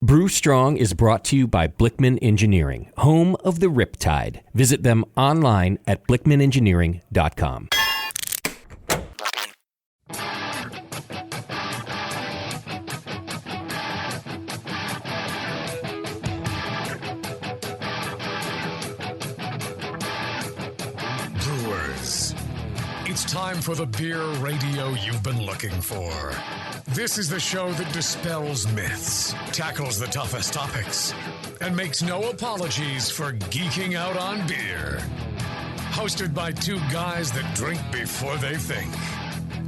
Brew Strong is brought to you by Blickman Engineering, home of the Riptide. Visit them online at blickmanengineering.com. Brewers, it's time for the beer radio you've been looking for. This is the show that dispels myths, tackles the toughest topics, and makes no apologies for geeking out on beer. Hosted by two guys that drink before they think,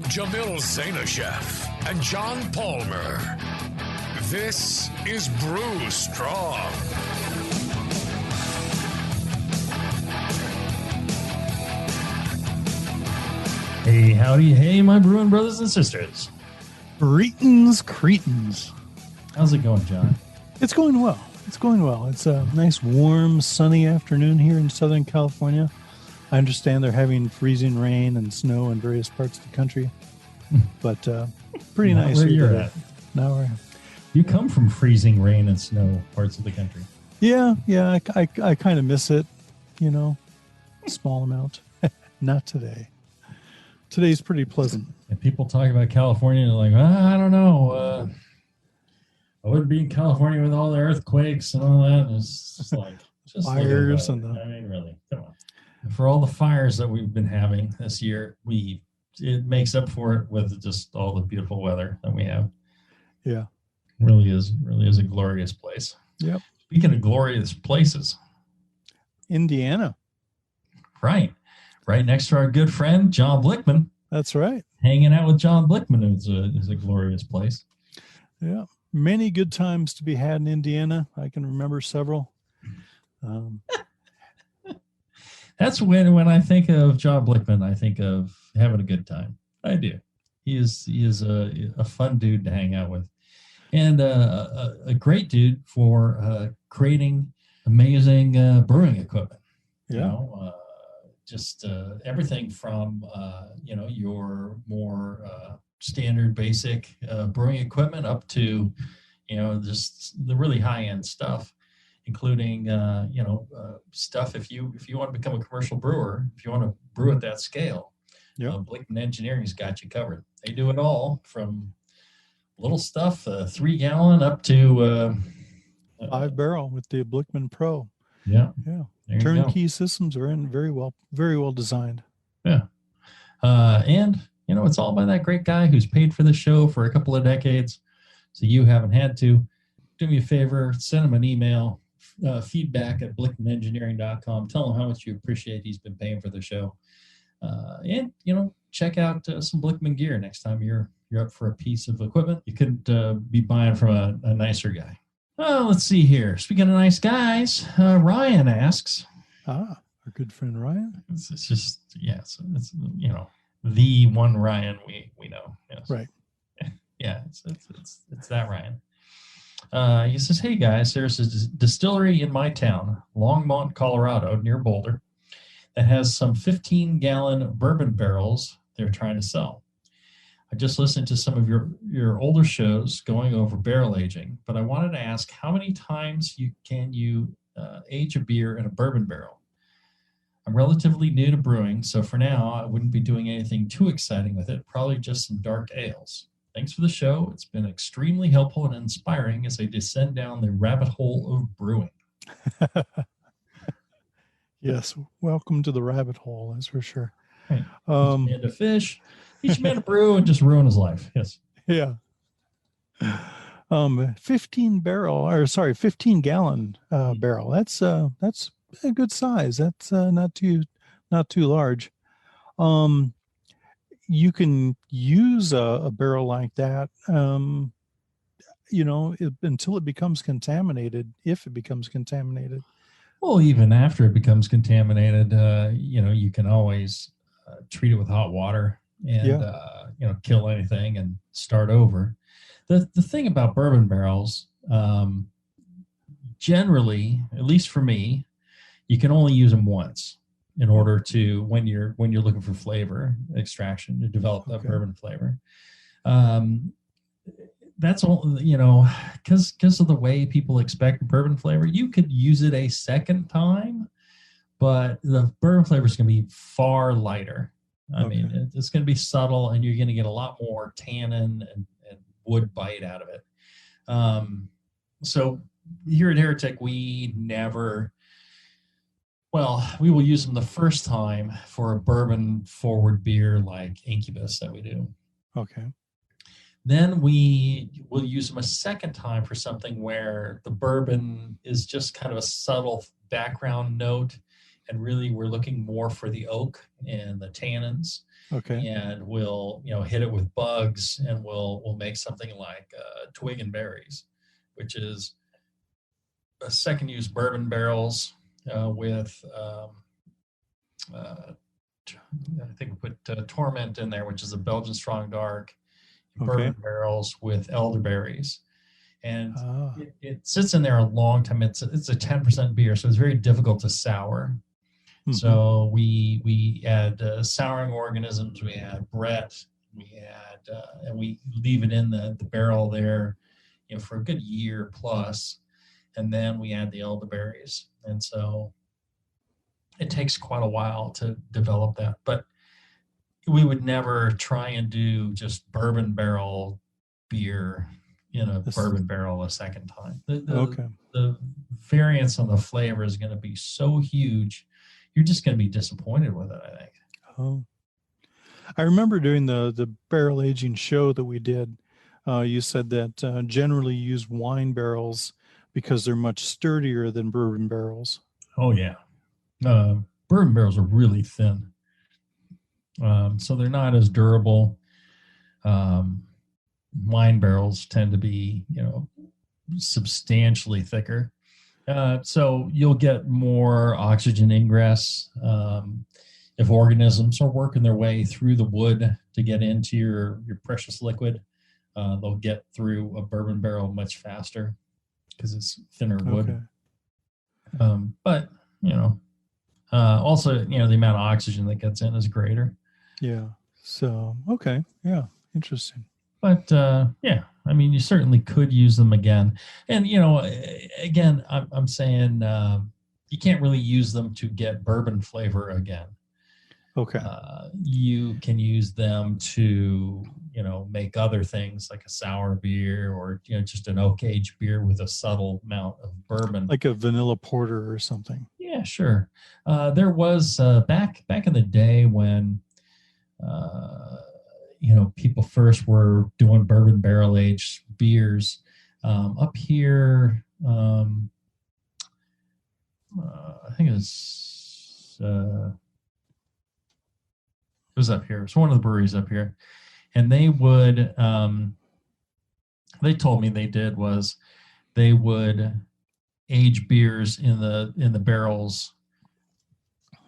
Jamil Zainasheff and John Palmer. This is Brew Strong. Hey, howdy, hey, my brewing brothers and sisters. Greetings, cretins. How's it going, John? It's going well. It's a nice, warm, sunny afternoon here in Southern California. I understand they're having freezing rain and snow in various parts of the country, but pretty nice. Where you're at? Now You come from freezing rain and snow parts of the country. Yeah. I kind of miss it. Small amount. Not today. Today's pretty pleasant. And people talk about California and they're like, I don't know. I wouldn't be in California with all the earthquakes and all that. And it's just like fires I mean, really, come on. For all the fires that we've been having this year, it makes up for it with just all the beautiful weather that we have. Yeah, really is a glorious place. Yep. Speaking of glorious places, Indiana. Right next to our good friend John Blickman. That's right. Hanging out with John Blickman is a glorious place. Yeah, many good times to be had in Indiana. I can remember several. That's when I think of John Blickman, I think of having a good time. I do. He is a fun dude to hang out with, and a great dude for creating amazing brewing equipment. Yeah. Just everything from your more standard basic brewing equipment up to just the really high end stuff, including stuff if you want to become a commercial brewer, if you want to brew at that scale. Blickman Engineering's got you covered. They do it all from little stuff, 3 gallon up to 5 barrel with the Blickman Pro. Yeah. Turnkey systems are very well designed. Yeah. And it's all by that great guy who's paid for the show for a couple of decades. So you haven't had to. Do me a favor, send him an email, feedback at blickmanengineering.com. Tell him how much you appreciate he's been paying for the show. And check out some Blickman gear next time you're up for a piece of equipment you couldn't be buying from a nicer guy. Let's see here. Speaking of nice guys, Ryan asks. Our good friend Ryan. It's just, it's the one Ryan we know. Yes. Right. Yeah, it's that Ryan. He says, hey guys, there's a distillery in my town, Longmont, Colorado, near Boulder, that has some 15-gallon bourbon barrels they're trying to sell. I just listened to some of your older shows going over barrel aging, but I wanted to ask how many times can you age a beer in a bourbon barrel? I'm relatively new to brewing, so for now, I wouldn't be doing anything too exciting with it, probably just some dark ales. Thanks for the show. It's been extremely helpful and inspiring as I descend down the rabbit hole of brewing. Yes, welcome to the rabbit hole, that's for sure. Right. Each man to fish, each man to brew, and just ruin his life. Yes. Yeah. 15 gallon barrel. That's a good size. That's not too large. You can use a barrel like that, until it becomes contaminated, if it becomes contaminated. Well, even after it becomes contaminated, you can always treat it with hot water and, kill anything and start over. The thing about bourbon barrels, generally, at least for me, you can only use them once in order to, when you're looking for flavor extraction to develop that bourbon flavor. that's all, because of the way people expect bourbon flavor. You could use it a second time, but the bourbon flavor is going to be far lighter. I mean, it's going to be subtle, and you're going to get a lot more tannin and wood bite out of it. So here at Heretic, we will use them the first time for a bourbon forward beer like Incubus that we do. Okay. Then we will use them a second time for something where the bourbon is just kind of a subtle background note, and really we're looking more for the oak and the tannins. Okay. And we'll hit it with bugs, and we'll make something like Twig and Berries, which is a second use bourbon barrels with I think we put Torment in there, which is a Belgian strong dark. Bourbon barrels with elderberries, and it sits in there a long time. It's a 10% beer, so it's very difficult to sour. Mm-hmm. So we add souring organisms, we add Brett, and we leave it in the barrel there, for a good year plus, and then we add the elderberries, and so it takes quite a while to develop that, but we would never try and do just bourbon barrel beer in a bourbon barrel a second time. The variance on the flavor is going to be so huge, you're just going to be disappointed with it, I think. Oh, I remember doing the barrel aging show that we did. You said that generally use wine barrels because they're much sturdier than bourbon barrels. Oh, yeah. Bourbon barrels are really thin. So they're not as durable. Wine barrels tend to be, substantially thicker. So you'll get more oxygen ingress. If organisms are working their way through the wood to get into your precious liquid, they'll get through a bourbon barrel much faster because it's thinner wood. Okay. But, also, the amount of oxygen that gets in is greater. Yeah. So, okay. Yeah. Interesting. But, you certainly could use them again. And, again, I'm saying you can't really use them to get bourbon flavor again. Okay. You can use them to, make other things like a sour beer or, just an oak aged beer with a subtle amount of bourbon. Like a vanilla porter or something. Yeah, sure. There was back in the day when, people first were doing bourbon barrel aged beers. Up here, I think it was up here. It's one of the breweries up here, and they would. They told me they would age beers in the barrels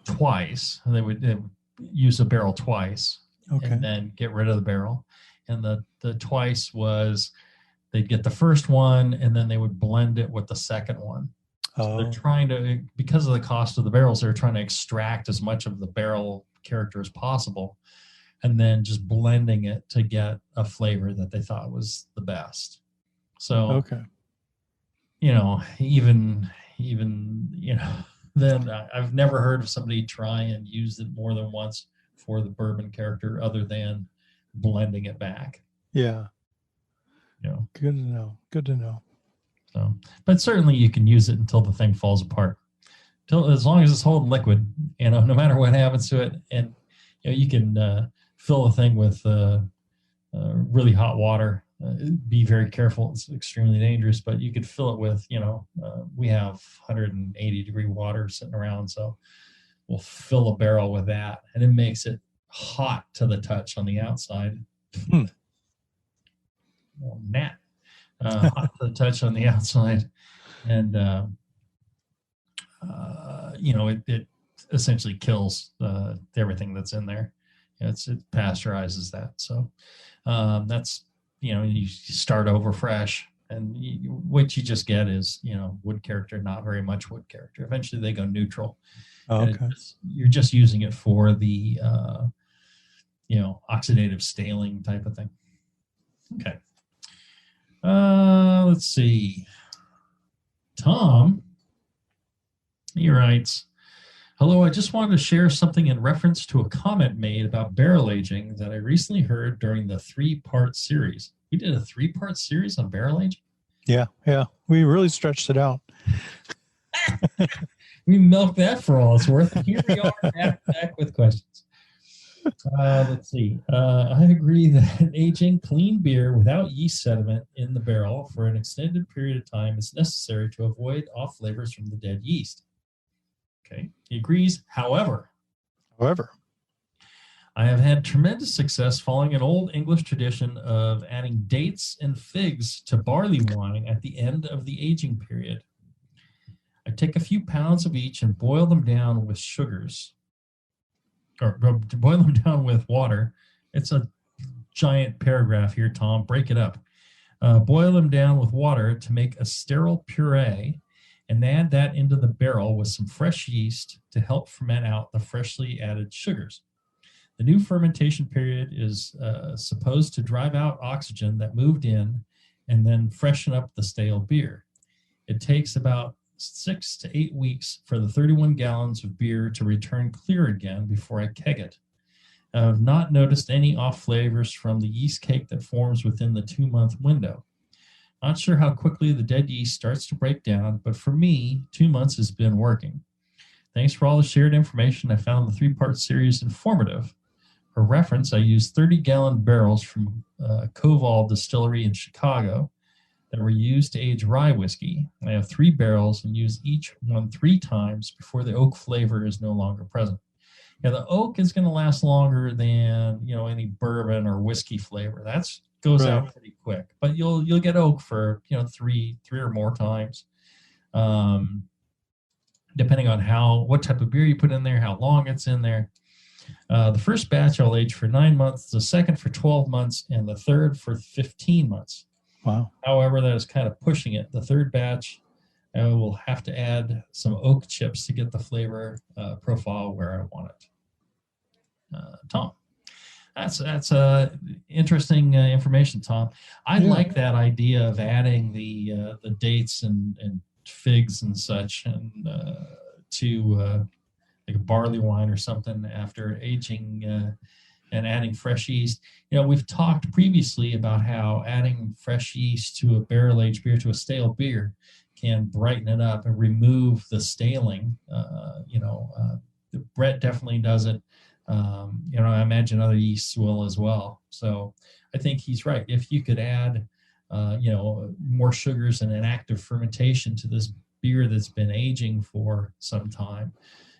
twice. They would use a barrel twice. Okay. And then get rid of the barrel. And the twice was they'd get the first one and then they would blend it with the second one. So they're trying to, because of the cost of the barrels, they're trying to extract as much of the barrel character as possible and then just blending it to get a flavor that they thought was the best. So, even then I've never heard of somebody try and use it more than once for the bourbon character other than blending it back. Yeah. Good to know. So, but certainly you can use it until the thing falls apart. As long as it's holding liquid, no matter what happens to it. And, you can fill the thing with really hot water. Be very careful. It's extremely dangerous, but you could fill it with, we have 180 degree water sitting around. So we'll fill a barrel with that, and it makes it hot to the touch on the outside. Well, hot to the touch on the outside, and it essentially kills everything that's in there. It pasteurizes that. So that's you start over fresh. And what you just get is, wood character, not very much wood character. Eventually they go neutral. Okay. You're just using it for the, oxidative staling type of thing. Okay. Let's see. Tom, he writes, hello, I just wanted to share something in reference to a comment made about barrel aging that I recently heard during the 3-part series. We did a 3-part series on barrel aging? Yeah. We really stretched it out. We milked that for all it's worth. Here we are back with questions. Let's see. I agree that aging clean beer without yeast sediment in the barrel for an extended period of time is necessary to avoid off flavors from the dead yeast. Okay. He agrees. However, I have had tremendous success following an old English tradition of adding dates and figs to barley wine at the end of the aging period. I take a few pounds of each and boil them down with sugars, or boil them down with water. It's a giant paragraph here, Tom. Break it up. Boil them down with water to make a sterile puree, and add that into the barrel with some fresh yeast to help ferment out the freshly added sugars. The new fermentation period is supposed to drive out oxygen that moved in and then freshen up the stale beer. It takes about 6 to 8 weeks for the 31 gallons of beer to return clear again before I keg it. I have not noticed any off flavors from the yeast cake that forms within the 2-month window. Not sure how quickly the dead yeast starts to break down, but for me, 2 months has been working. Thanks for all the shared information. I found the 3-part series informative. For reference, I used 30-gallon barrels from Koval Distillery in Chicago that were used to age rye whiskey. I have 3 barrels and use each one 3 times before the oak flavor is no longer present. Yeah, the oak is going to last longer than any bourbon or whiskey flavor. That goes out pretty quick, but you'll get oak for 3 or more times, depending on what type of beer you put in there, how long it's in there. The first batch I'll age for 9 months, the second for 12 months, and the third for 15 months. Wow. However, that is kind of pushing it. The third batch, I will have to add some oak chips to get the flavor profile where I want it. Tom, that's interesting information, Tom. I like that idea of adding the dates and figs and such and to like a barley wine or something after aging and adding fresh yeast. We've talked previously about how adding fresh yeast to a barrel-aged beer, to a stale beer, can brighten it up and remove the staling. The Brett definitely does it. I imagine other yeasts will as well. So I think he's right. If you could add, more sugars and an active fermentation to this beer that's been aging for some time,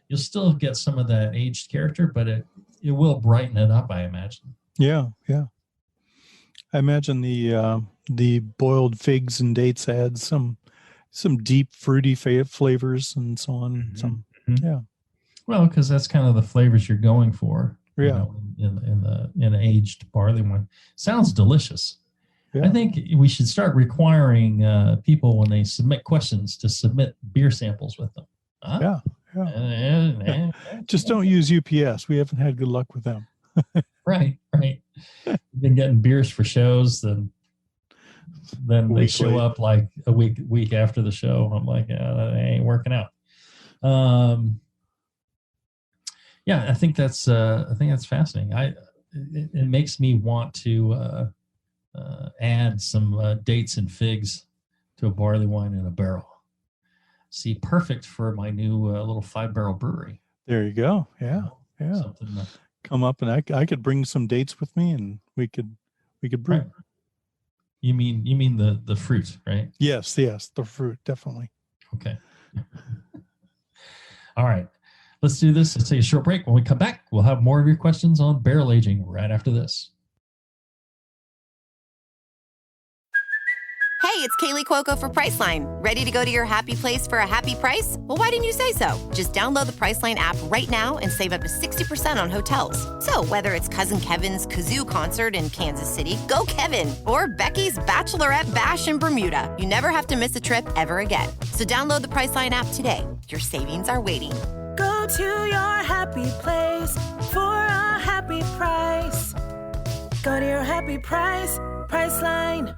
you'll still get some of that aged character, but it will brighten it up, I imagine. Yeah. I imagine the boiled figs and dates add some deep fruity Mm-hmm. flavors and so on. Yeah. Well, because that's kind of the flavors you're going for. Yeah. In an aged barley wine. Sounds delicious. Yeah. I think we should start requiring people when they submit questions to submit beer samples with them. Huh? Yeah. Just don't use UPS. We haven't had good luck with them. Right. We've been getting beers for shows, then they show up like a week after the show. I'm like, that ain't working out. Yeah, I think that's fascinating. It makes me want to add some dates and figs to a barley wine in a barrel. See, perfect for my new little 5-barrel brewery. There you go. Yeah. Something come up, and I could bring some dates with me, and we could brew. Right. You mean the fruit, right? Yes, the fruit, definitely. Okay. All right. Let's do this. Let's take a short break. When we come back, we'll have more of your questions on barrel aging right after this. Hey, it's Kaylee Cuoco for Priceline. Ready to go to your happy place for a happy price? Well, why didn't you say so? Just download the Priceline app right now and save up to 60% on hotels. So whether it's Cousin Kevin's Kazoo Concert in Kansas City, go Kevin, or Becky's Bachelorette Bash in Bermuda, you never have to miss a trip ever again. So download the Priceline app today. Your savings are waiting. Go to your happy place for a happy price. Go to your happy price, Priceline.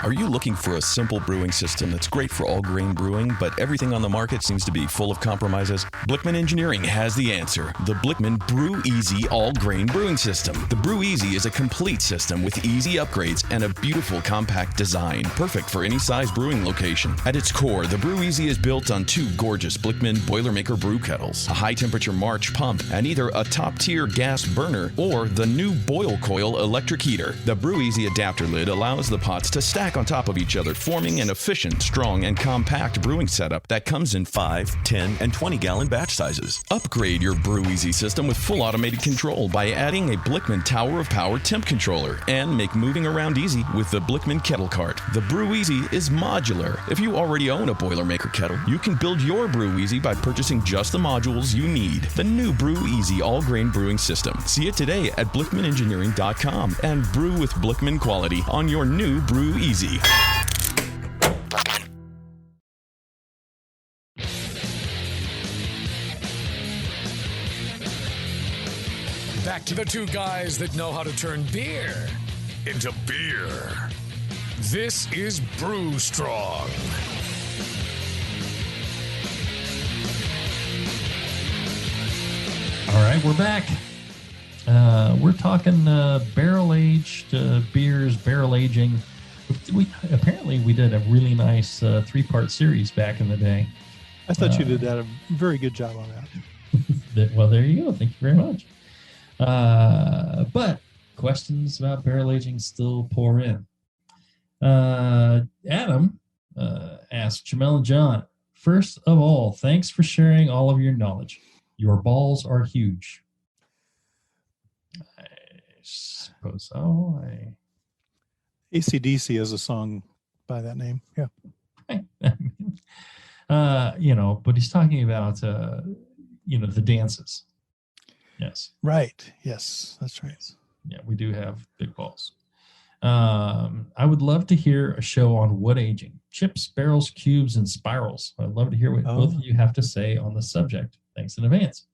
Are you looking for a simple brewing system that's great for all grain brewing, but everything on the market seems to be full of compromises? Blickman Engineering has the answer. The Blickman Brew Easy All Grain Brewing System. The Brew Easy is a complete system with easy upgrades and a beautiful compact design, perfect for any size brewing location. At its core, the Brew Easy is built on two gorgeous Blickman Boilermaker brew kettles, a high-temperature March pump, and either a top-tier gas burner or the new Boil Coil electric heater. The Brew Easy adapter lid allows the pots to stack on top of each other, forming an efficient, strong, and compact brewing setup that comes in 5, 10, and 20-gallon batch sizes. Upgrade your Brew Easy system with full automated control by adding a Blickman Tower of Power temp controller, and make moving around easy with the Blickman Kettle Cart. The Brew Easy is modular. If you already own a Boilermaker kettle, you can build your Brew Easy by purchasing just the modules you need. The new Brew Easy all-grain brewing system. See it today at BlickmanEngineering.com and brew with Blickman quality on your new Brew Easy. Back to the two guys that know how to turn beer into beer. This is Brew Strong. All right, we're back. We're talking barrel-aged beers, barrel aging. Apparently we did a really nice 3-part series back in the day. I thought you did a very good job on that. Well, there you go. Thank you very much. But questions about barrel aging still pour in. Adam asked Jamel and John, first of all, thanks for sharing all of your knowledge. Your balls are huge. I suppose so. AC/DC has a song by that name. Yeah. But he's talking about, the dances. Yes. Right. Yes, that's right. Yeah, we do have big balls. I would love to hear a show on wood aging, chips, barrels, cubes, and spirals. I'd love to hear what both of you have to say on the subject. Thanks in advance.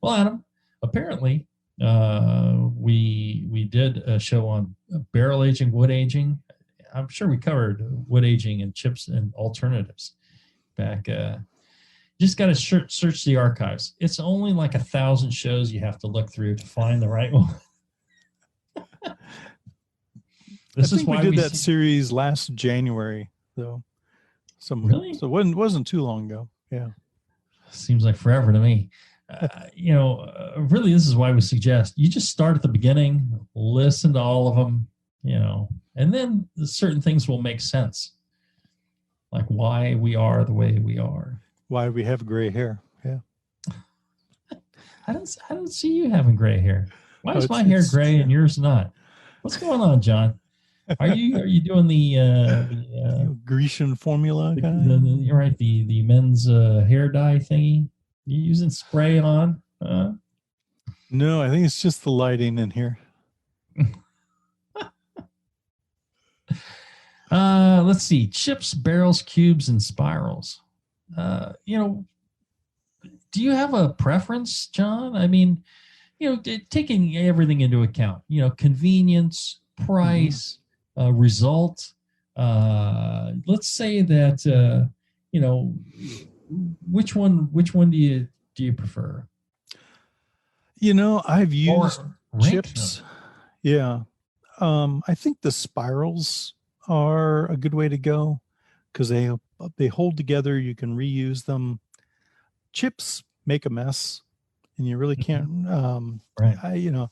Well, Adam, apparently we did a show on barrel aging, wood aging. I'm sure we covered wood aging and chips and alternatives back. Just got to search the archives. It's only like 1,000 shows you have to look through to find the right one. I think we did that series last January, though. Really? So it wasn't too long ago. Yeah. Seems like forever to me. Really, this is why we suggest you just start at the beginning, listen to all of them, and then certain things will make sense, like why we are the way we are. Why we have gray hair. Yeah. I don't see you having gray hair. Why is my hair gray and yours not? What's going on, John? Are you doing the Grecian formula guy? You're right, the men's hair dye thingy? You using spray on? No, I think it's just the lighting in here. Let's see. Chips, barrels, cubes, and spirals. Do you have a preference, John? I mean, taking everything into account, convenience, price, result. Let's say that, which one do you prefer? I've used chips. Yeah. I think the spirals are a good way to go because they hold together. You can reuse them. Chips make a mess and you really can't, right.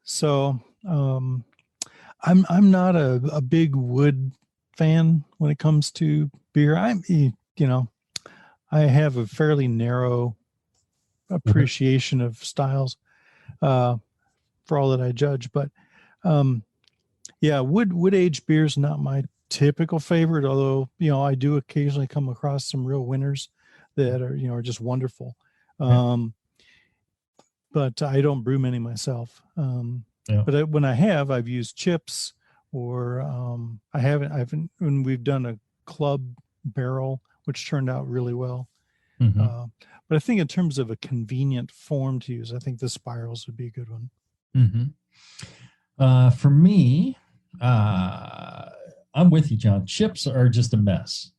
So I'm not a big wood fan when it comes to beer. I have a fairly narrow appreciation of styles for all that I judge, but wood aged beer is not my typical favorite, although I do occasionally come across some real winners that are just wonderful. But I don't brew many myself. But when I've used chips, or I haven't when we've done a club barrel, which turned out really well. But I think in terms of a convenient form to use, I think the spirals would be a good one. For me, I'm with you, John. Chips are just a mess.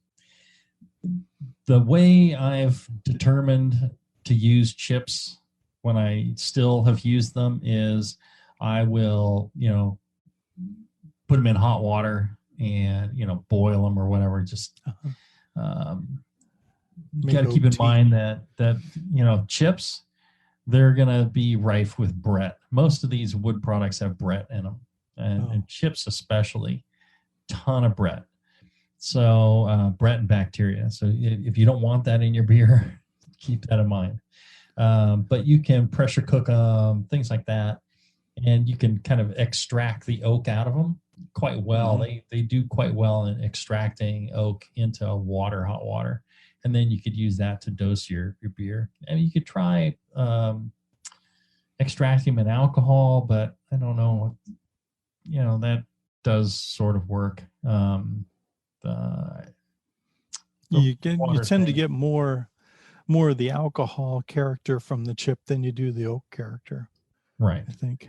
The way I've determined to use chips when I still have used them is I will, put them in hot water and, boil them or whatever. Just, you got to keep in mind that, chips, they're going to be rife with Brett. Most of these wood products have Brett in them, and chips especially, ton of Brett. So Brett and bacteria. So if you don't want that in your beer, keep that in mind. But you can pressure cook them, things like that, and you can kind of extract the oak out of them quite well. Mm-hmm. They do quite well in extracting oak into hot water. And then you could use that to dose your beer. And you could try extracting them in alcohol, but I don't know. That does sort of work. You tend to get more of the alcohol character from the chip than you do the oak character. Right. I think.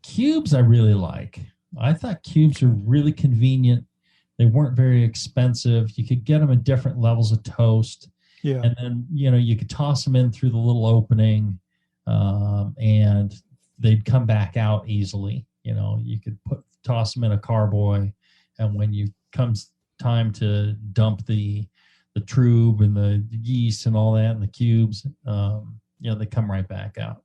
Cubes I really like. I thought cubes are really convenient. They weren't very expensive. You could get them at different levels of toast. Yeah. And then, you could toss them in through the little opening, and they'd come back out easily. You could toss them in a carboy, and when comes time to dump the trube and the yeast and all that and the cubes, they come right back out.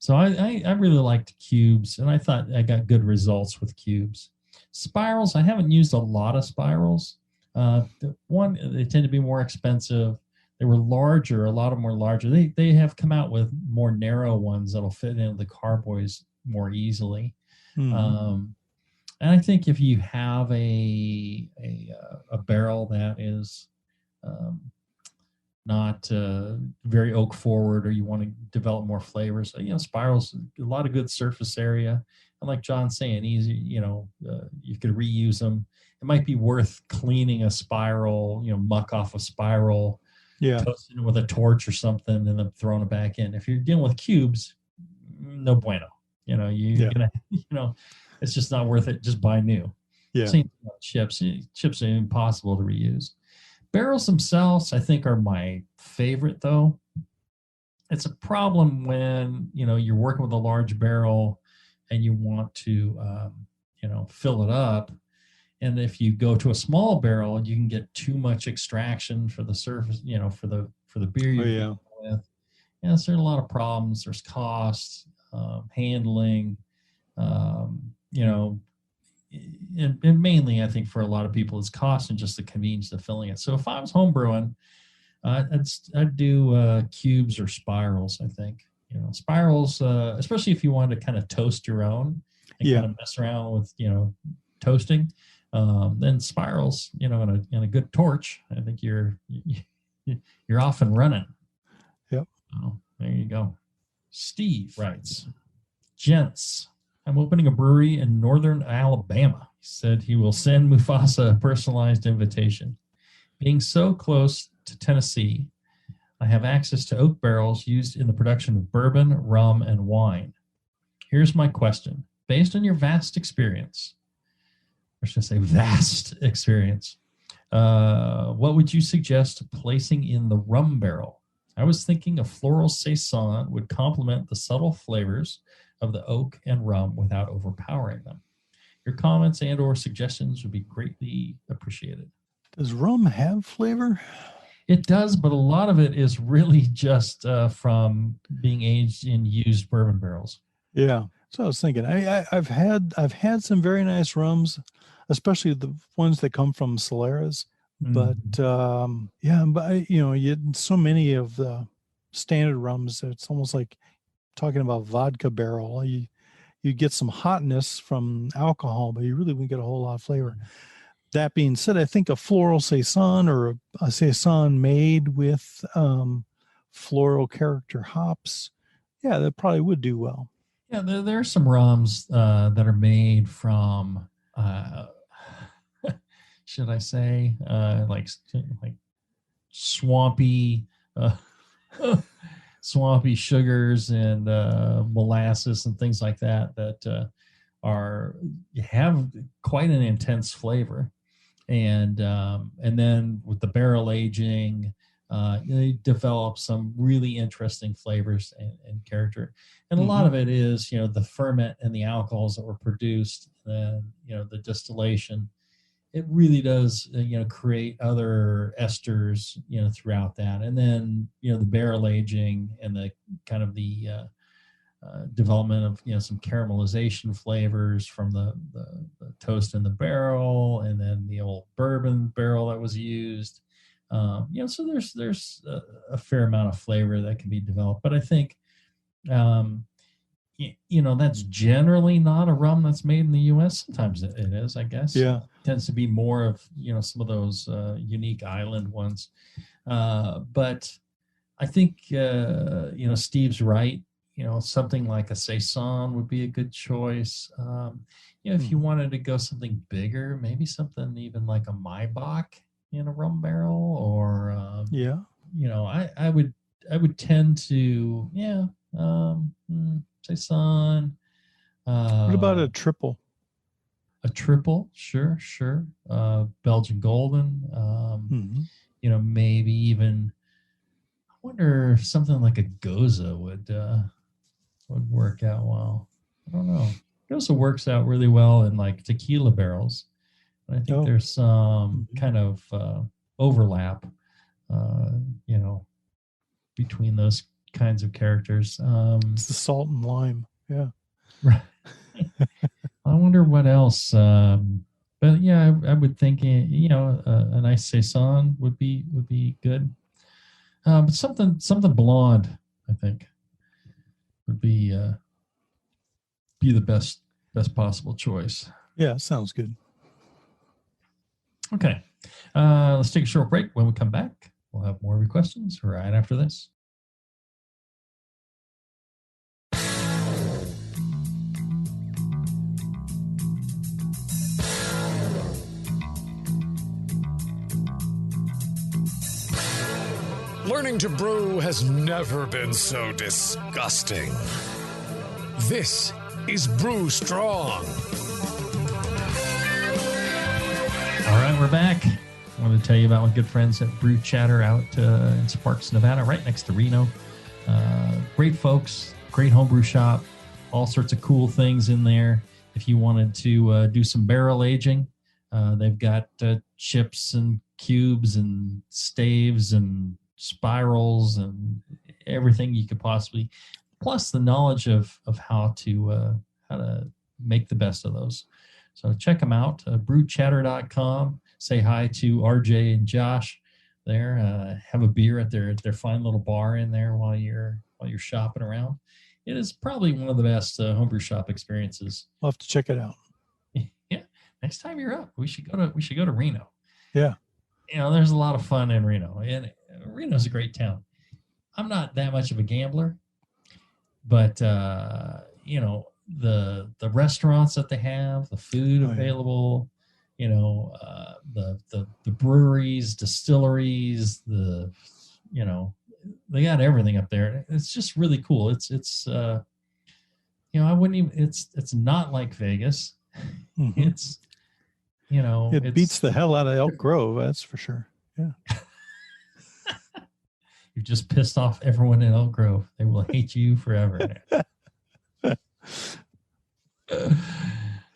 So I really liked cubes, and I thought I got good results with cubes. Spirals, I haven't used a lot of spirals. They tend to be more expensive. They were larger, a lot of them were larger. They have come out with more narrow ones that'll fit into the carboys more easily. Mm-hmm. And I think if you have a barrel that is not very oak forward, or you want to develop more flavors, spirals, a lot of good surface area. And like John's saying, easy, you could reuse them. It might be worth cleaning a spiral, muck off a spiral, toasting it with a torch or something, and then throwing it back in. If you're dealing with cubes, no bueno. You're gonna, it's just not worth it. Just buy new. Yeah. Same thing with chips. Chips are impossible to reuse. Barrels themselves, I think, are my favorite, though. It's a problem when, you're working with a large barrel and you want to, fill it up. And if you go to a small barrel, you can get too much extraction for the surface, for the beer you're dealing with. So there's a lot of problems. There's costs, handling, and mainly, I think, for a lot of people, it's cost and just the convenience of filling it. So if I was home brewing, I'd do cubes or spirals. I think spirals, especially if you wanted to kind of toast your own and kind of mess around with toasting. Then spirals, in a good torch, I think you're off and running. Yep. So there you go. Steve writes, "Gents, I'm opening a brewery in northern Alabama." He said he will send Mufasa a personalized invitation. Being so close to Tennessee, I have access to oak barrels used in the production of bourbon, rum, and wine. Here's my question. Based on your vast experience, or should I say vast experience, what would you suggest placing in the rum barrel? I was thinking a floral saison would complement the subtle flavors of the oak and rum without overpowering them. Your comments and or suggestions would be greatly appreciated. Does rum have flavor? It does, but a lot of it is really just from being aged in used bourbon barrels. Yeah. So I was thinking, I've had some very nice rums, especially the ones that come from Soleras. But you had so many of the standard rums that it's almost like talking about vodka barrel. You get some hotness from alcohol, but you really wouldn't get a whole lot of flavor. That being said, I think a floral saison or a saison made with floral character hops, that probably would do well. Yeah, there are some rums that are made from, should I say, like swampy swampy sugars and molasses and things like that have quite an intense flavor, and then with the barrel aging, they develop some really interesting flavors and character. And a lot of it is, the ferment and the alcohols that were produced, and the distillation. It really does, create other esters, throughout that. And then, the barrel aging and the kind of the development of, some caramelization flavors from the toast in the barrel, and then the old bourbon barrel that was used. So there's a fair amount of flavor that can be developed. But I think, that's generally not a rum that's made in the U.S. Sometimes it is, I guess. Yeah. It tends to be more of, some of those unique island ones. But I think, Steve's right. Something like a Saison would be a good choice. If you wanted to go something bigger, maybe something even like a Maibach in a rum barrel, or I would tend to Saison. What about a triple? A triple, sure. Belgian Golden. Maybe even. I wonder if something like a Goza would work out well. I don't know. Goza works out really well in like tequila barrels. I think there's some kind of overlap, between those kinds of characters. It's the salt and lime. Yeah. Right. I wonder what else. But yeah, I would think, a nice Saison would be good. But something blonde, I think, would be the best possible choice. Yeah, sounds good. Okay, let's take a short break. When we come back, we'll have more of your questions right after this. Learning to brew has never been so disgusting. This is Brew Strong. All right, we're back. I want to tell you about my good friends at Brew Chatter out in Sparks, Nevada, right next to Reno. Great folks, great homebrew shop, all sorts of cool things in there. If you wanted to do some barrel aging, they've got chips and cubes and staves and spirals and everything you could possibly, plus the knowledge of how to make the best of those. So check them out, brewchatter.com. Say hi to RJ and Josh there. Have a beer at their fine little bar in there while you're shopping around. It is probably one of the best homebrew shop experiences. I'll have to check it out. Yeah, next time you're up, we should go to Reno. Yeah, there's a lot of fun in Reno, and Reno's a great town. I'm not that much of a gambler, but the restaurants that they have, the food available, the breweries, distilleries, they got everything up there. It's just really cool. It's I wouldn't even. It's not like Vegas. Mm-hmm. It beats the hell out of Elk Grove, that's for sure. Yeah. You've just pissed off everyone in Elk Grove. They will hate you forever.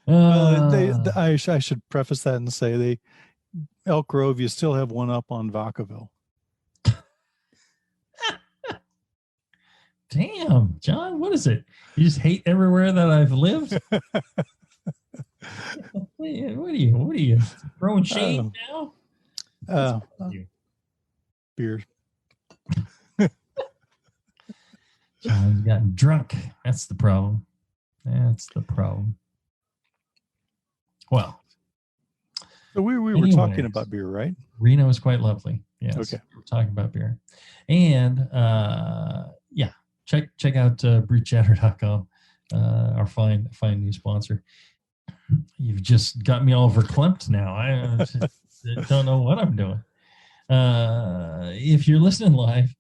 I should preface that and say Elk Grove, you still have one up on Vacaville. Damn, John, what is it? You just hate everywhere that I've lived? What are you throwing shade now? Beer. John's gotten drunk. That's the problem. Well, so we were talking about beer, right? Reno is quite lovely. Yes. Okay. We're talking about beer. And check out brewchatter.com, our fine new sponsor. You've just got me all verklempt now. I just don't know what I'm doing. If you're listening live,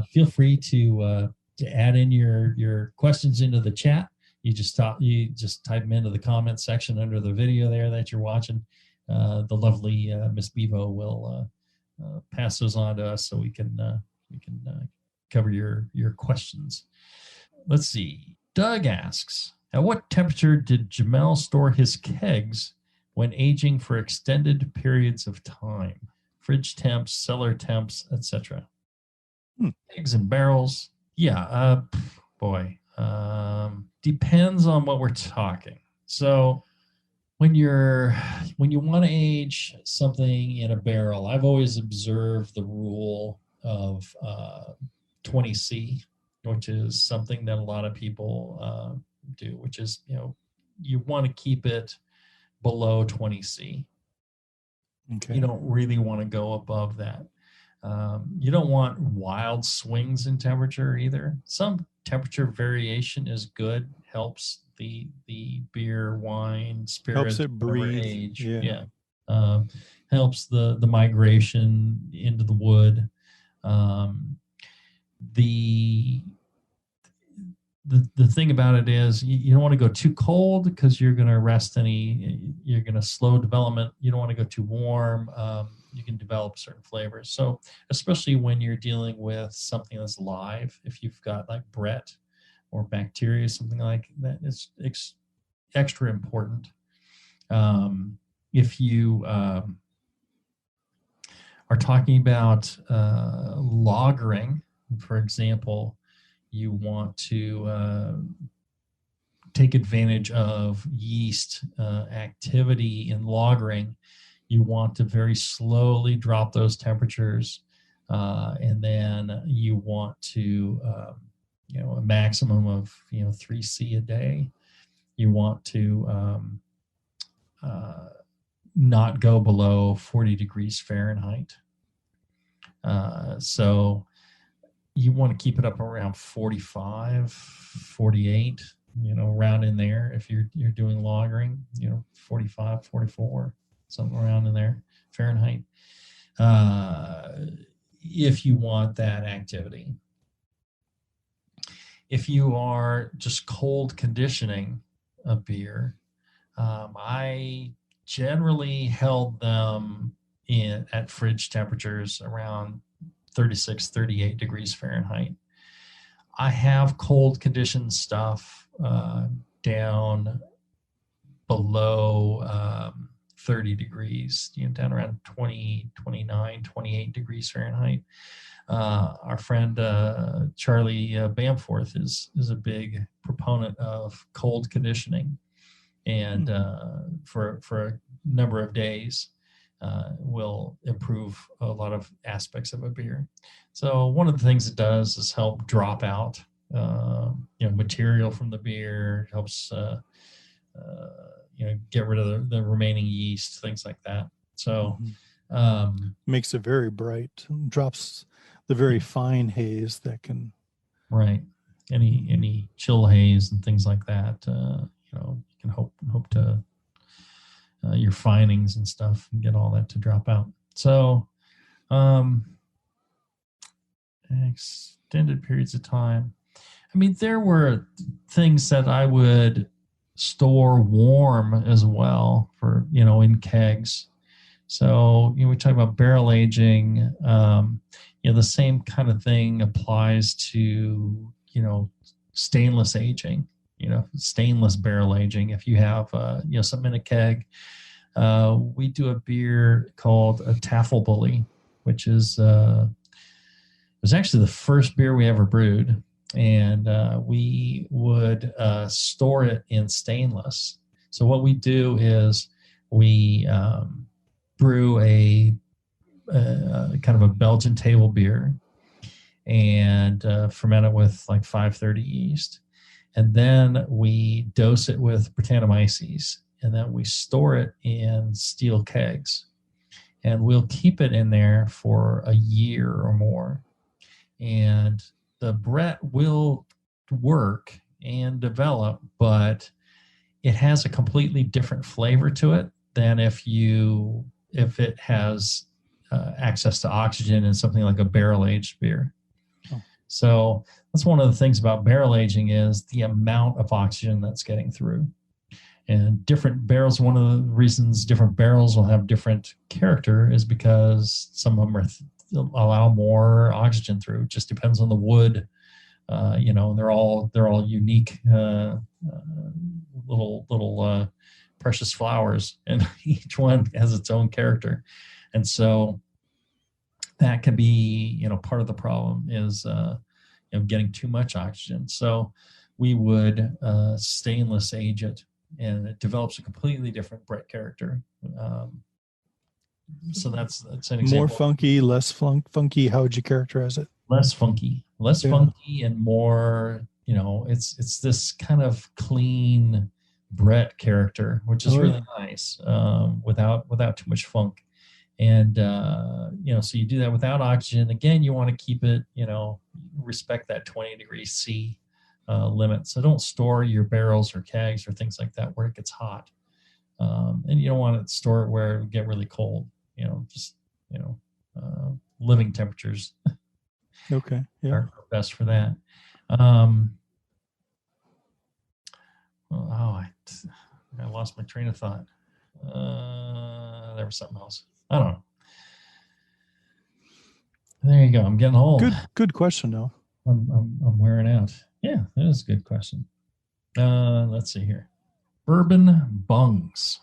feel free to add in your questions into the chat. you just type them into the comment section under the video there that you're watching. The lovely Miss Bevo will pass those on to us so we can cover your questions. Let's see. Doug asks, at what temperature did Jamel store his kegs when aging for extended periods of time? Fridge temps, cellar temps, etc. Kegs and barrels. Yeah, depends on what we're talking. So when you want to age something in a barrel, I've always observed the rule of 20C, which is something that a lot of people do, which is, you want to keep it below 20C. Okay. You don't really want to go above that. You don't want wild swings in temperature either. Some temperature variation is good, helps the beer, wine, spirit, helps it breathe. Age. Yeah. Helps the migration into the wood. The thing about it is you don't want to go too cold because you're going to you're going to slow development. You don't want to go too warm. You can develop certain flavors. So especially when you're dealing with something that's live, if you've got like Brett or bacteria, something like that, it's extra important. If you are talking about lagering, for example, you want to take advantage of yeast activity in lagering. You want to very slowly drop those temperatures, and then you want to, a maximum of 3C a day. You want to not go below 40 degrees Fahrenheit. So you want to keep it up around 45, 48, around in there. If you're doing lagering, 45, 44, something around in there, Fahrenheit, if you want that activity. If you are just cold conditioning a beer, I generally held them at fridge temperatures around 36, 38 degrees Fahrenheit. I have cold conditioned stuff down below 30 degrees, down around 20, 29, 28 degrees Fahrenheit. Our friend Charlie Bamforth is a big proponent of cold conditioning, and for a number of days will improve a lot of aspects of a beer. So one of the things it does is help drop out material from the beer, helps get rid of the remaining yeast, things like that. So makes it very bright, drops the very fine haze that can any chill haze and things like that. You can hope to your finings and stuff and get all that to drop out. So extended periods of time. I mean, there were things that I would store warm as well for, in kegs. So, we talk about barrel aging. The same kind of thing applies to, stainless aging, stainless barrel aging. If you have, something in a keg, we do a beer called a Taffel Bully, which is, it was actually the first beer we ever brewed. And we would store it in stainless. So what we do is we brew a kind of a Belgian table beer and ferment it with like 530 yeast. And then we dose it with Brettanomyces. And then we store it in steel kegs. And we'll keep it in there for a year or more. And the Brett will work and develop, but it has a completely different flavor to it than if it has access to oxygen in something like a barrel-aged beer. So that's one of the things about barrel aging is the amount of oxygen that's getting through. And different barrels, one of the reasons different barrels will have different character is because some of them allow more oxygen through. It just depends on the wood. They're all unique little precious flowers, and each one has its own character. And so that can be, part of the problem is, getting too much oxygen. So we would stainless age it, and it develops a completely different Brett character. So that's an example. More funky, less funky. How would you characterize it? Less funky, funky, and more. It's this kind of clean Brett character, which is really nice, without too much funk. And so you do that without oxygen. Again, you want to keep it, respect that 20 degrees C limit. So don't store your barrels or kegs or things like that where it gets hot. And you don't want to store it where it would get really cold. Living temperatures. Okay. Yeah. Are best for that. I lost my train of thought. There was something else. I don't know. There you go. I'm getting old. Good question, though. I'm wearing out. Yeah, that is a good question. Let's see here. Bourbon bungs.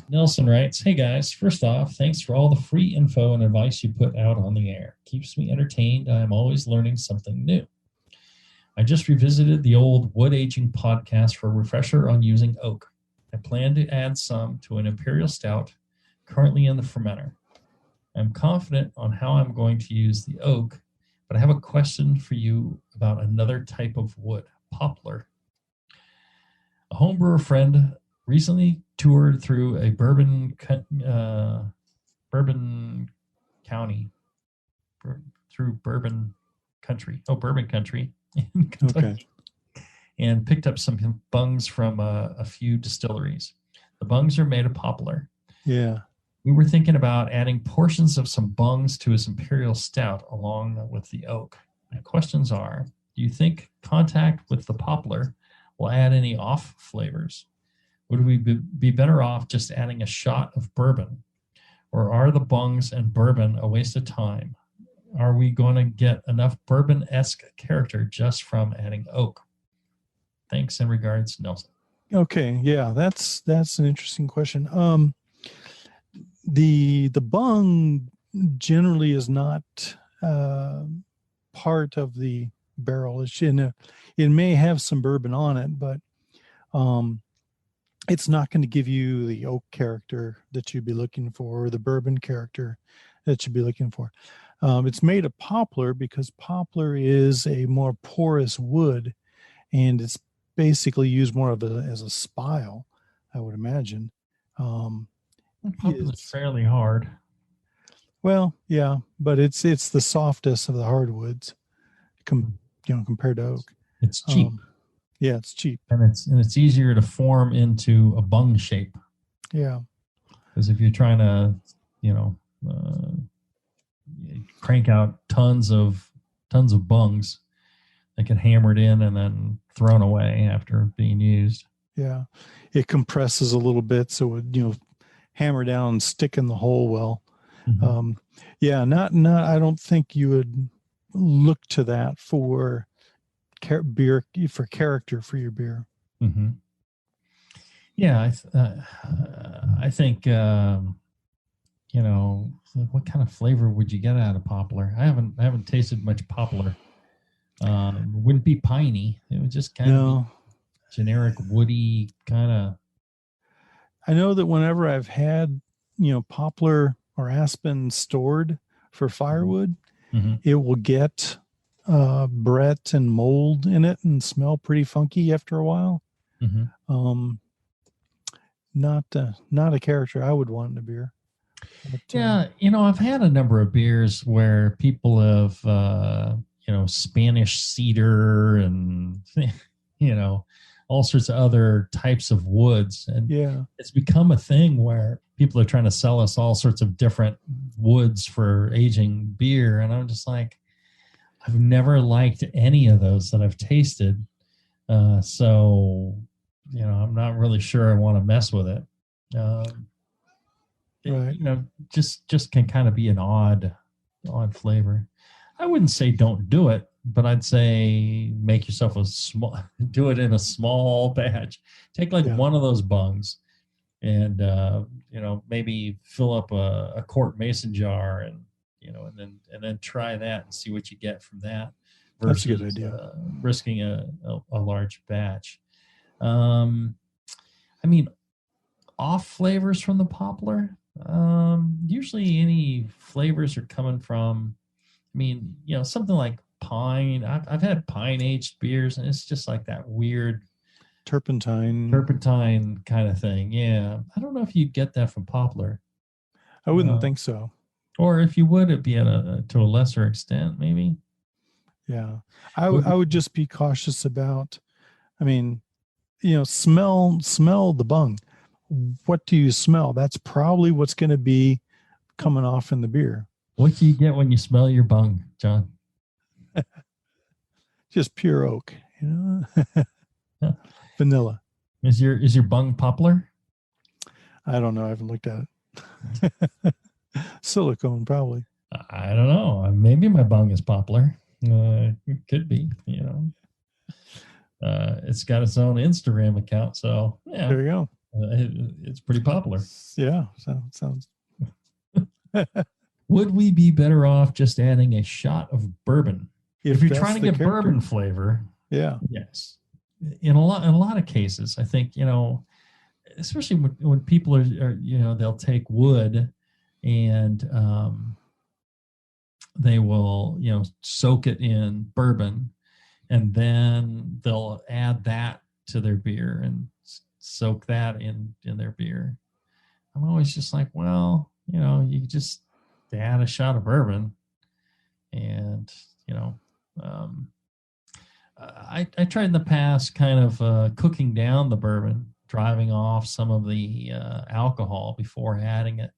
Nelson writes, "Hey guys, first off, thanks for all the free info and advice you put out on the air. Keeps me entertained. I am always learning something new. I just revisited the old wood aging podcast for a refresher on using oak. I plan to add some to an imperial stout currently in the fermenter. I'm confident on how I'm going to use the oak, but I have a question for you about another type of wood, poplar. A homebrewer friend recently toured through a Bourbon Country in Kentucky, and picked up some bungs from a few distilleries. The bungs are made of poplar. Yeah. We were thinking about adding portions of some bungs to his imperial stout along with the oak. My questions are, do you think contact with the poplar will add any off flavors? Would we be better off just adding a shot of bourbon? Or are the bungs and bourbon a waste of time? Are we going to get enough bourbon-esque character just from adding oak? Thanks and regards, Nelson." Okay, yeah, that's an interesting question. The bung generally is not part of the barrel. It may have some bourbon on it, but it's not going to give you the oak character that you'd be looking for, or the bourbon character that you'd be looking for. It's made of poplar because poplar is a more porous wood, and it's basically used more as a spile, I would imagine. Poplar is fairly hard. Well, yeah, but it's the softest of the hardwoods, compared to oak. It's cheap. Yeah, it's cheap, and it's easier to form into a bung shape. Yeah, because if you're trying to, crank out tons of bungs, they get hammered in and then thrown away after being used. Yeah, it compresses a little bit, so it would hammer down and stick in the hole well. Mm-hmm. I don't think you would look to that for beer, for character for your beer. Mm-hmm. Yeah, I think what kind of flavor would you get out of poplar? I haven't tasted much poplar. It wouldn't be piney. It would just kind of be generic woody kind of. I know that whenever I've had poplar or aspen stored for firewood, mm-hmm. it will get Brett and mold in it and smell pretty funky after a while. Mm-hmm. Not a character I would want in a beer. But, I've had a number of beers where people have Spanish cedar and all sorts of other types of woods, and it's become a thing where people are trying to sell us all sorts of different woods for aging beer, and I'm just like, I've never liked any of those that I've tasted. So, I'm not really sure I want to mess with it. Right. Just can kind of be an odd flavor. I wouldn't say don't do it, but I'd say make yourself do it in a small batch. Take one of those bungs and, maybe fill up a quart mason jar and then try that and see what you get from that. Versus, that's a good idea. Risking a large batch. Off flavors from the poplar. Usually any flavors are coming from, something like pine. I've had pine aged beers, and it's just like that weird turpentine kind of thing. Yeah, I don't know if you'd get that from poplar. I wouldn't think so. Or if you would, it'd be to a lesser extent, maybe. Yeah, I would just be cautious about. Smell the bung. What do you smell? That's probably what's going to be coming off in the beer. What do you get when you smell your bung, John? Just pure oak, Vanilla. Is your bung poplar? I don't know. I haven't looked at it. Silicone, probably. I don't know. Maybe my bung is poplar. It could be. It's got its own Instagram account, so yeah. There you go. It's pretty popular. Yeah, sounds. Would we be better off just adding a shot of bourbon if you're trying to get bourbon flavor? Yeah. Yes. In a lot of cases, I think especially when people are they'll take wood and they will soak it in bourbon, and then they'll add that to their beer and soak that in their beer. I'm always just like, well, you just add a shot of bourbon, and I tried in the past kind of cooking down the bourbon, driving off some of the alcohol before adding it.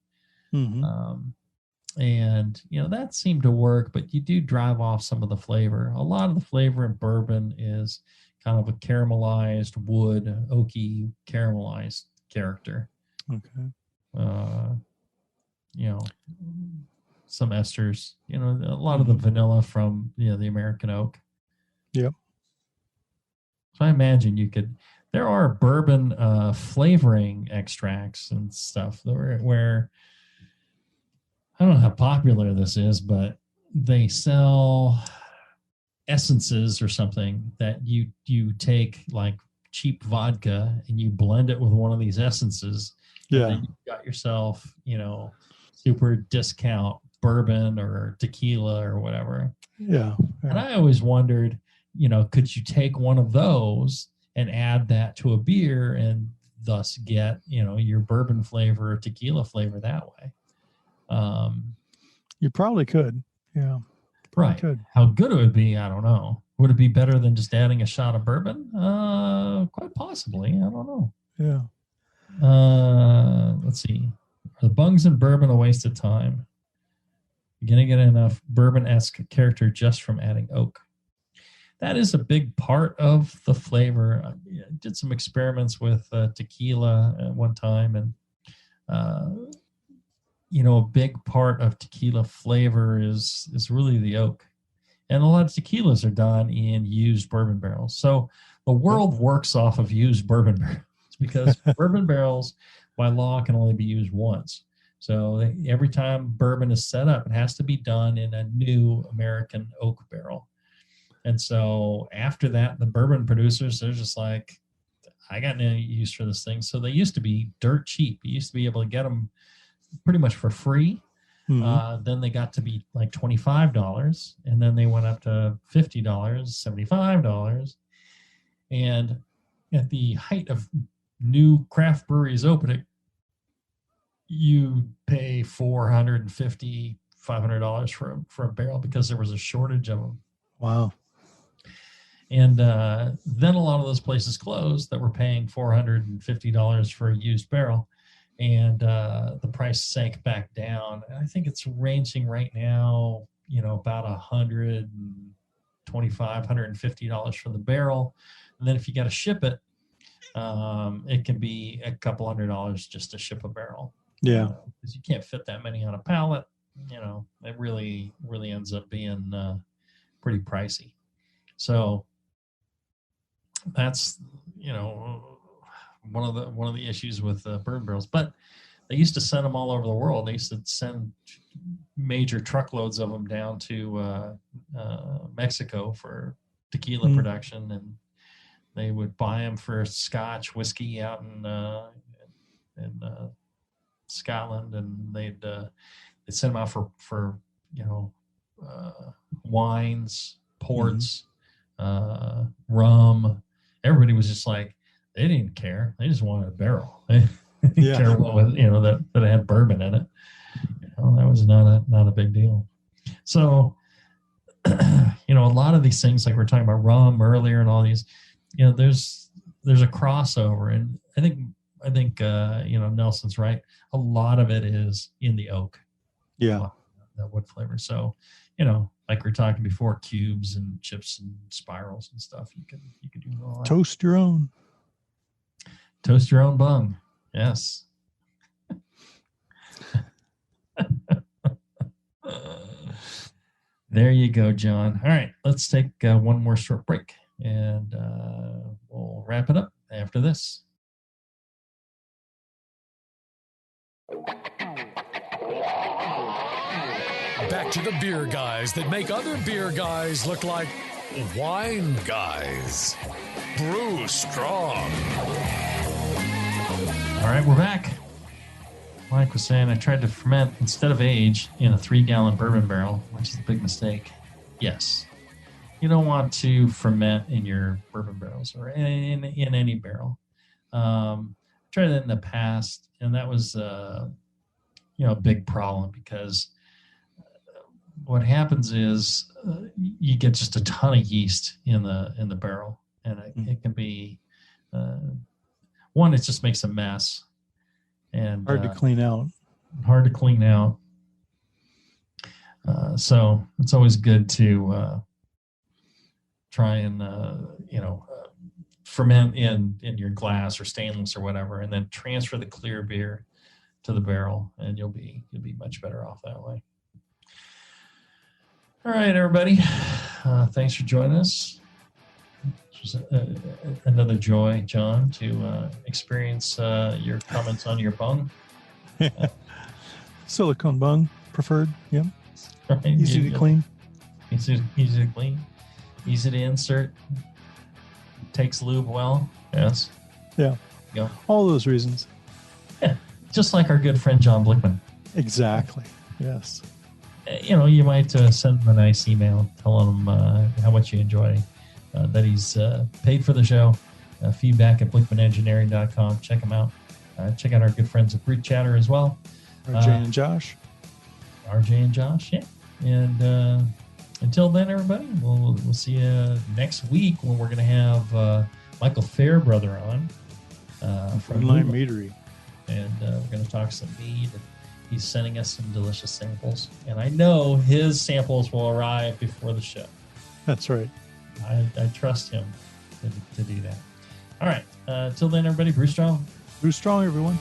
Mm-hmm. And that seemed to work, but you do drive off some of the flavor. A lot of the flavor in bourbon is kind of a caramelized wood, oaky, caramelized character. Okay. Some esters, a lot of the vanilla from the American oak. Yep. So I imagine there are bourbon flavoring extracts and stuff where I don't know how popular this is, but they sell essences or something that you take like cheap vodka and you blend it with one of these essences. Yeah. And then you got yourself, super discount bourbon or tequila or whatever. Yeah. And I always wondered, could you take one of those and add that to a beer and thus get, your bourbon flavor or tequila flavor that way? You probably could. Yeah. Right. Could. How good it would be, I don't know. Would it be better than just adding a shot of bourbon? Quite possibly. I don't know. Yeah. Let's see. Are the bungs and bourbon a waste of time? You're going to get enough bourbon-esque character just from adding oak. That is a big part of the flavor. I did some experiments with tequila at one time, and a big part of tequila flavor is really the oak. And a lot of tequilas are done in used bourbon barrels. So the world works off of used bourbon barrels because bourbon barrels, by law, can only be used once. So every time bourbon is set up, it has to be done in a new American oak barrel. And so after that, the bourbon producers, they're just like, I got no use for this thing. So they used to be dirt cheap. You used to be able to get them pretty much for free. Mm-hmm. Then they got to be like $25, and then they went up to $50, $75. And at the height of new craft breweries opening, you pay $450, $500 for a barrel because there was a shortage of them. Wow. And then a lot of those places closed that were paying $450 for a used barrel. And the price sank back down. I think it's ranging right now, about $100 $125, $150 for the barrel. And then if you got to ship it, it can be a couple $100 just to ship a barrel. Yeah. Because you can't fit that many on a pallet. It really ends up being pretty pricey. So that's, one of the issues with bourbon barrels. But they used to send them all over the world. They used to send major truckloads of them down to Mexico for tequila production, and they would buy them for Scotch whiskey out in Scotland, and they'd send them out for wines, ports, rum. Everybody was just like, they didn't care. They just wanted a barrel. They didn't care what was, that it had bourbon in it. That was not a big deal. So, a lot of these things, like we're talking about rum earlier and all these, there's a crossover, and I think Nelson's right. A lot of it is in the oak. Yeah. That wood flavor. So, like we were talking before, cubes and chips and spirals and stuff. You could do all that. Toast your own bung. Yes. There you go, John. All right, let's take one more short break, and we'll wrap it up after this. Back to the beer guys that make other beer guys look like wine guys. Brew strong. All right, we're back. Mike was saying I tried to ferment instead of age in a 3-gallon bourbon barrel, which is a big mistake. Yes. You don't want to ferment in your bourbon barrels or in any barrel. I tried that in the past, and that was a big problem, because what happens is you get just a ton of yeast in the barrel, and it can be it just makes a mess. And hard to clean out. So it's always good to try and ferment in your glass or stainless or whatever, and then transfer the clear beer to the barrel, and you'll be much better off that way. All right, everybody. Thanks for joining us. It was another joy, John, to experience your comments on your bung. Silicone bung preferred. Yep. Right. Easy to clean. Easy to clean. Easy to insert. Takes lube well. Yes. Yeah. Go. All those reasons. Yeah. Just like our good friend John Blickman. Exactly. Yes. You might send him a nice email telling him how much you enjoy that he's paid for the show. Feedback at blickmanengineering.com. Check him out. Check out our good friends at Brew Chatter as well. RJ and Josh. Yeah. And until then, everybody, we'll see you next week, when we're going to have Michael Fairbrother on from Inline Meadery. And we're going to talk some mead. He's sending us some delicious samples, and I know his samples will arrive before the show. That's right. I trust him to do that. All right. Till then, everybody, brew strong. Brew strong, everyone.